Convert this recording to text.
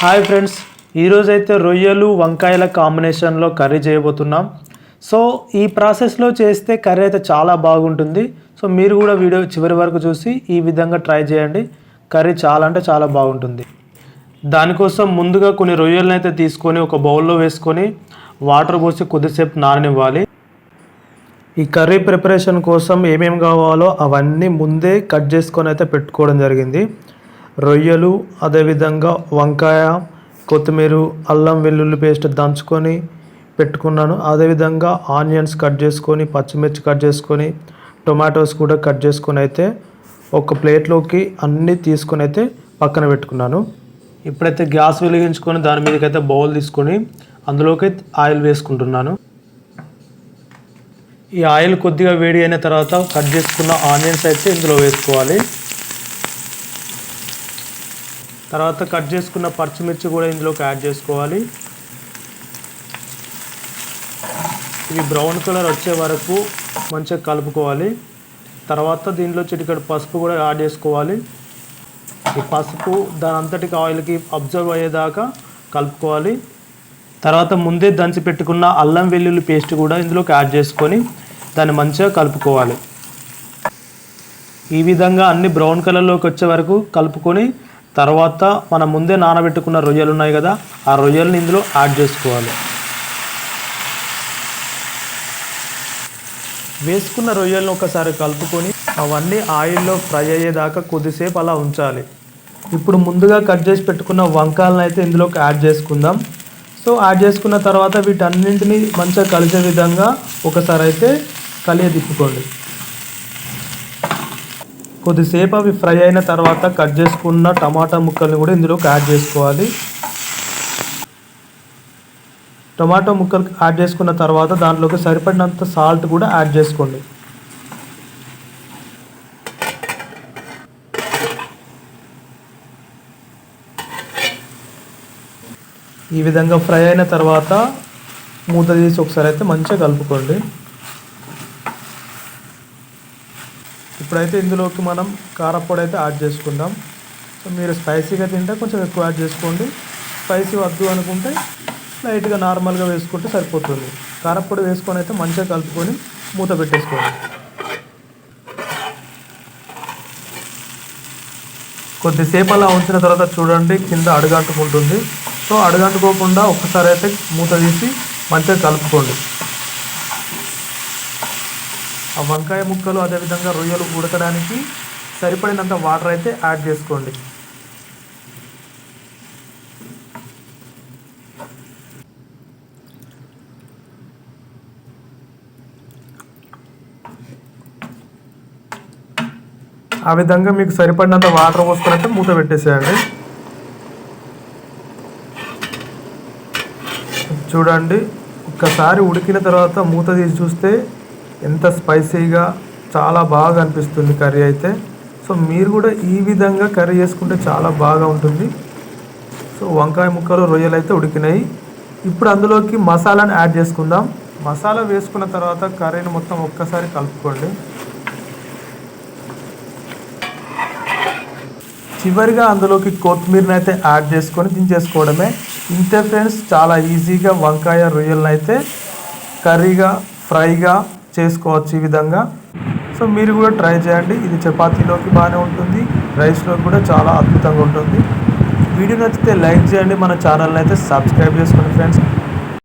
Hi friends, ఈరోజైతే రొయ్యలు వంకాయల కాంబినేషన్లో కర్రీ చేయబోతున్నాం. సో ఈ ప్రాసెస్లో చేస్తే కర్రీ అయితే చాలా బాగుంటుంది. సో మీరు కూడా వీడియో చివరి వరకు చూసి ఈ విధంగా ట్రై చేయండి. కర్రీ చాలా అంటే చాలా బాగుంటుంది. దానికోసం ముందుగా కొన్ని రొయ్యలను అయితే తీసుకొని ఒక బౌల్లో వేసుకొని వాటర్ పోసి కొద్దిసేపు నాననివ్వాలి. ఈ కర్రీ ప్రిపరేషన్ కోసం ఏమేమి కావాలో అవన్నీ ముందే కట్ చేసుకొని అయితే పెట్టుకోవడం జరిగింది. రొయ్యలు, అదేవిధంగా వంకాయ, కొత్తిమీర, అల్లం వెల్లుల్లి పేస్ట్ దంచుకొని పెట్టుకున్నాను. అదేవిధంగా ఆనియన్స్ కట్ చేసుకొని, పచ్చిమిర్చి కట్ చేసుకొని, టొమాటోస్ కూడా కట్ చేసుకొని అయితే ఒక ప్లేట్లోకి అన్నీ తీసుకొని అయితే పక్కన పెట్టుకున్నాను. ఇప్పుడైతే గ్యాస్ వెలిగించుకొని దాని మీదకైతే బౌల్ తీసుకొని అందులోకి ఆయిల్ వేసుకుంటున్నాను. ఈ ఆయిల్ కొద్దిగా వేడి అయిన తర్వాత కట్ చేసుకున్న ఆనియన్స్ అయితే ఇందులో వేసుకోవాలి. తర్వాత కట్ చేసుకున్న పచ్చిమిర్చి కూడా ఇందులోకి యాడ్ చేసుకోవాలి. ఇవి బ్రౌన్ కలర్ వచ్చే వరకు మంచిగా కలుపుకోవాలి. తర్వాత దీనిలో చిటికెడు పసుపు కూడా యాడ్ చేసుకోవాలి. ఈ పసుపు దాని అంతటికి ఆయిల్కి అబ్జర్వ్ అయ్యేదాకా కలుపుకోవాలి. తర్వాత ముందే దంచి పెట్టుకున్న అల్లం వెల్లుల్లి పేస్ట్ కూడా ఇందులోకి యాడ్ చేసుకొని దాన్ని మంచిగా కలుపుకోవాలి. ఈ విధంగా అన్ని బ్రౌన్ కలర్లోకి వచ్చే వరకు కలుపుకొని తర్వాత మనం ముందే నానబెట్టుకున్న రొయ్యలు ఉన్నాయి కదా, ఆ రొయ్యలను ఇందులో యాడ్ చేసుకోవాలి. వేసుకున్న రొయ్యలను ఒకసారి కలుపుకొని అవన్నీ ఆయిల్లో ఫ్రై అయ్యేదాకా కొద్దిసేపు అలా ఉంచాలి. ఇప్పుడు ముందుగా కట్ చేసి పెట్టుకున్న వంకాయలను అయితే ఇందులోకి యాడ్ చేసుకుందాం. సో యాడ్ చేసుకున్న తర్వాత వీటన్నింటినీ మంచిగా కలిసే విధంగా ఒకసారి అయితే తిప్పుకోండి. కొద్దిసేపు అవి ఫ్రై అయిన తర్వాత కట్ చేసుకున్న టమాటా ముక్కల్ని కూడా ఇందులోకి యాడ్ చేసుకోవాలి. టమాటా ముక్కలు యాడ్ చేసుకున్న తర్వాత దాంట్లోకి సరిపడినంత సాల్ట్ కూడా యాడ్ చేసుకోండి. ఈ విధంగా ఫ్రై అయిన తర్వాత మూత తీసి ఒకసారి అయితే మంచిగా కలుపుకోండి. ఇప్పుడైతే ఇందులోకి మనం కారపొడి అయితే యాడ్ చేసుకుందాం. సో మీరు స్పైసీగా తింటే కొంచెం ఎక్కువ యాడ్ చేసుకోండి. స్పైసీ వద్దు అనుకుంటే లైట్గా నార్మల్గా వేసుకుంటే సరిపోతుంది. కారపొడి వేసుకొని అయితే మంచిగా కలుపుకొని మూత పెట్టేసుకోండి. కొద్దిసేపు అలా ఉంచిన తర్వాత చూడండి కింద అడుగంటుకుంటుంది. సో అడుగంటుకోకుండా ఒక్కసారి అయితే మూత తీసి మంచిగా కలుపుకోండి. ఆ వంకాయ ముక్కలు అదేవిధంగా రొయ్యలు ఉడకడానికి సరిపడినంత వాటర్ అయితే యాడ్ చేసుకోండి. ఆ విధంగా మీకు సరిపడినంత వాటర్ పోసుకొని అయితే మూత పెట్టేసేయండి. చూడండి, ఒక్కసారి ఉడికిన తర్వాత మూత తీసి చూస్తే ఎంత స్పైసీగా చాలా బాగా అనిపిస్తుంది కర్రీ అయితే. సో మీరు కూడా ఈ విధంగా కర్రీ చేసుకుంటే చాలా బాగా ఉంటుంది. సో వంకాయ ముక్కలు రొయ్యలు అయితే ఉడికినాయి. ఇప్పుడు అందులోకి మసాలాను యాడ్ చేసుకుందాం. మసాలా వేసుకున్న తర్వాత కర్రీని మొత్తం ఒక్కసారి కలుపుకోండి. చివరిగా అందులోకి కొత్తిమీరని అయితే యాడ్ చేసుకొని దించేసుకోవడమే. ఇంతే ఫ్రెండ్స్, చాలా ఈజీగా వంకాయ రొయ్యలను అయితే కర్రీగా ఫ్రైగా చేసుకోవచ్చు ఈ విధంగా. సో మీరు కూడా ట్రై చేయండి. ఇది చపాతీలోకి బాగానే ఉంటుంది, రైస్లోకి కూడా చాలా అద్భుతంగా ఉంటుంది. వీడియో నచ్చితే లైక్ చేయండి, మన ఛానల్ని అయితే సబ్స్క్రైబ్ చేసుకోండి ఫ్రెండ్స్.